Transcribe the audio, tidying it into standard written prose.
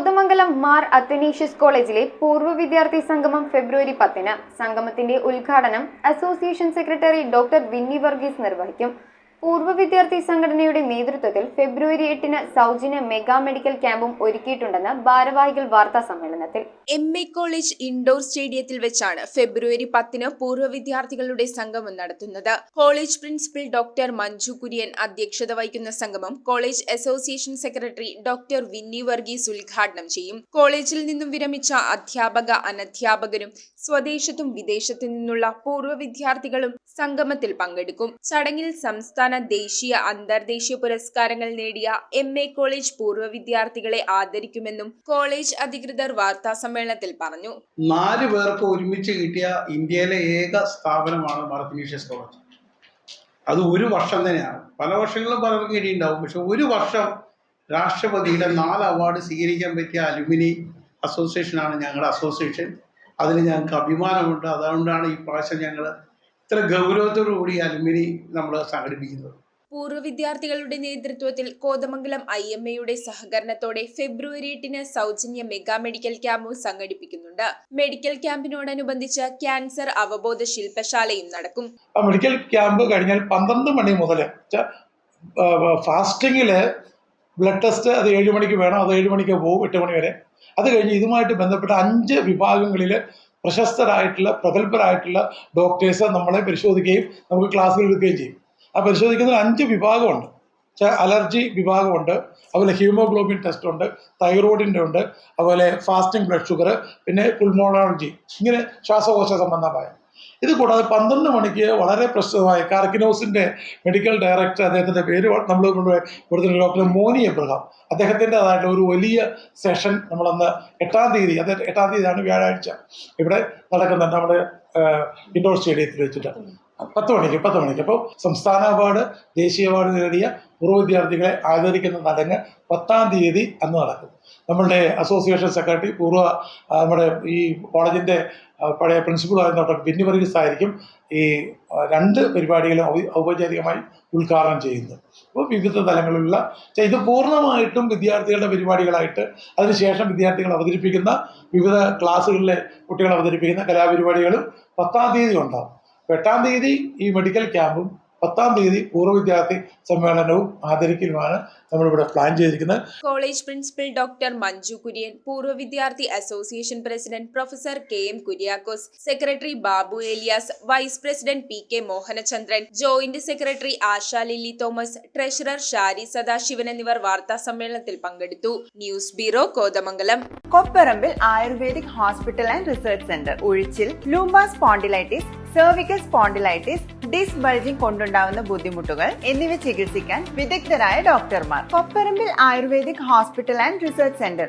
കോതമംഗലം മാർ അത്തനേഷ്യസ് കോളേജിലെ പൂർവ്വ വിദ്യാർത്ഥി സംഗമം ഫെബ്രുവരി 10-ന്. സംഗമത്തിന്റെ ഉദ്ഘാടനം association secretary doctor Winnie Varghese നിർവഹിക്കും. പൂർവ്വ വിദ്യാർത്ഥി സംഘടനയുടെ നേതൃത്വത്തിൽ ഫെബ്രുവരി 8-ന് സൗജന്യ മെഗാ മെഡിക്കൽ ക്യാമ്പും ഒരുക്കിയിട്ടുണ്ടെന്ന് ഭാരവാഹികൾ വാർത്താ സമ്മേളനത്തിൽ. MA കോളേജ് ഇൻഡോർ സ്റ്റേഡിയത്തിൽ വെച്ചാണ് ഫെബ്രുവരി 10-ന് പൂർവ്വ വിദ്യാർത്ഥികളുടെ സംഗമം നടത്തുന്നത്. College principal doctor Manju Kurian അധ്യക്ഷത വഹിക്കുന്ന സംഗമം college association secretary doctor Winnie Varghese ഉദ്ഘാടനം ചെയ്യും. കോളേജിൽ നിന്നും വിരമിച്ച അധ്യാപക അനധ്യാപകരും സ്വദേശത്തും വിദേശത്തു നിന്നുള്ള പൂർവ്വ വിദ്യാർത്ഥികളും സംഗമത്തിൽ പങ്കെടുക്കും. ചടങ്ങിൽ സംസ്ഥാന, ദേശീയ, അന്തർദേശീയ പുരസ്കാരങ്ങൾ നേടിയ MA കോളേജ് പൂർവ്വ വിദ്യാർത്ഥികളെ ആദരിക്കുമെന്നും കോളേജ് അധികൃതർ വാർത്താ സമ്മേളനത്തിൽ പറഞ്ഞു. 4 പേർക്ക് ഒരുമിച്ച് കിട്ടിയ ഇന്ത്യയിലെ ഏക സ്ഥാപനമാണ് മാർ അത്തനേഷ്യസ് കോളേജ്. അത് ഒരു വർഷം തന്നെയാണ്. പല വർഷങ്ങളും പലർക്കും കിട്ടിയിട്ടുണ്ടാവും. പക്ഷെ ഒരു വർഷം രാഷ്ട്രപതിയുടെ 4 അവാർഡ് സ്വീകരിക്കാൻ പറ്റിയ അലുമിനി അസോസിയേഷനാണ് ഞങ്ങളുടെ അസോസിയേഷൻ. അതിൽ ഞങ്ങൾക്ക് അഭിമാനമുണ്ട്. അതുകൊണ്ടാണ് ഈ പ്രാവശ്യം ഞങ്ങൾ ഇത്ര ഗൗരവത്തോടുകൂടി അലുമിനി നമ്മൾ സംഘടിപ്പിക്കുന്നത്. പൂർവ്വ വിദ്യാർത്ഥികളുടെ നേതൃത്വത്തിൽ കോതമംഗലം IMA സഹകരണത്തോടെ ഫെബ്രുവരി 8-ന് സൗജന്യ മെഗാ മെഡിക്കൽ ക്യാമ്പും സംഘടിപ്പിക്കുന്നുണ്ട്. മെഡിക്കൽ ക്യാമ്പിനോടനുബന്ധിച്ച് ക്യാൻസർ അവബോധ ശില്പശാലയും നടക്കും. മെഡിക്കൽ ക്യാമ്പ് കഴിഞ്ഞാൽ 12 മണി മുതൽ ഫാസ്റ്റിങ്ങില് ബ്ലഡ് ടെസ്റ്റ് അത് 7 മണിക്ക് വേണം. അത് 7 മണിക്ക് പോകും, 8 മണി വരെ. അത് കഴിഞ്ഞ് ഇതുമായിട്ട് ബന്ധപ്പെട്ട 5 വിഭാഗങ്ങളിൽ പ്രശസ്തരായിട്ടുള്ള പ്രഗത്ഭരായിട്ടുള്ള ഡോക്ടേഴ്സ് നമ്മളെ പരിശോധിക്കുകയും നമുക്ക് ക്ലാസ്സുകൾ എടുക്കുകയും ചെയ്യും. ആ പരിശോധിക്കുന്നതിൽ 5 വിഭാഗമുണ്ട്. അലർജി വിഭാഗമുണ്ട്, അതുപോലെ ഹീമോഗ്ലോബിൻ ടെസ്റ്റ് ഉണ്ട്, തൈറോയിഡിൻ്റെ ഉണ്ട്, അതുപോലെ ഫാസ്റ്റിംഗ് ബ്ലഡ് ഷുഗർ, പിന്നെ പുൾമോണോളജി, ഇങ്ങനെ ശ്വാസകോശ സംബന്ധമായ. ഇത് കൂടാതെ 12 മണിക്ക് വളരെ പ്രസിദ്ധമായ കാർക്കിനോസിൻ്റെ മെഡിക്കൽ ഡയറക്ടർ, അദ്ദേഹത്തിൻ്റെ പേര് നമ്മൾ കൊടുത്തിട്ടുണ്ട്, ഡോക്ടർ മോനി എബ്രഹാം. അദ്ദേഹത്തിൻ്റെതായിട്ടുള്ള ഒരു വലിയ സെഷൻ നമ്മളന്ന് 8-ാം തീയതി, അത് 8-ാം തീയതിയാണ് വ്യാഴാഴ്ച, ഇവിടെ നടക്കുന്നുണ്ട് നമ്മുടെ ഇൻഡോർ സ്റ്റേഡിയത്തിൽ വെച്ചിട്ട് 10 മണിക്ക്. അപ്പോൾ സംസ്ഥാന അവാർഡ്, ദേശീയ അവാർഡ് നേടിയ പൂർവ്വ വിദ്യാർത്ഥികളെ ആദരിക്കുന്ന ചടങ്ങ് 10-ാം തീയതി അന്ന് നടക്കും. നമ്മളുടെ അസോസിയേഷൻ സെക്രട്ടറി നമ്മുടെ ഈ കോളേജിൻ്റെ പഴയ പ്രിൻസിപ്പളായ ഡോക്ടർ വിന്നി വർഗീസ് ആയിരിക്കും ഈ 2 പരിപാടികളും ഔപചാരികമായി ഉദ്ഘാടനം ചെയ്യുന്നത്. അപ്പോൾ വിവിധ തലങ്ങളിലുള്ള ഇത് പൂർണ്ണമായിട്ടും വിദ്യാർത്ഥികളുടെ പരിപാടികളായിട്ട്, അതിനുശേഷം വിദ്യാർത്ഥികൾ അവതരിപ്പിക്കുന്ന വിവിധ ക്ലാസ്സുകളിലെ കുട്ടികൾ അവതരിപ്പിക്കുന്ന കലാപരിപാടികളും 10-ാം തീയതി ഉണ്ടാകും. 8-ാം തീയതി ഈ മെഡിക്കൽ ക്യാമ്പും 10-ാം തീയതി പൂർവ്വ വിദ്യാർത്ഥി സമ്മേളനവും ആദരിക്കലുമാണ് നമ്മളിവിടെ പ്ലാൻ ചെയ്തിരിക്കുന്നത്. College principal doctor Manju Kurian, പൂർവ്വ വിദ്യാർത്ഥി association president professor KM Kuriakose, secretary Babu Elias, vice president PK Mohanachandran, joint secretary Asha Lilly Thomas, treasurer Shari Sadasivan എന്നിവർ വാർത്താ സമ്മേളനത്തിൽ പങ്കെടുത്തു. News bureau, Kothamangalam. Kopparambil Ayurvedic hospital and research centre. ഉഴിച്ചിൽ, lumbar spondylitis, cervical spondylitis, disc bulging കൊണ്ടുണ്ടാവുന്ന ബുദ്ധിമുട്ടുകൾ എന്നിവ ചികിത്സിക്കാൻ വിദഗ്ധരായ ഡോക്ടർമാർ. Kopparambil Ayurvedic hospital and research centre.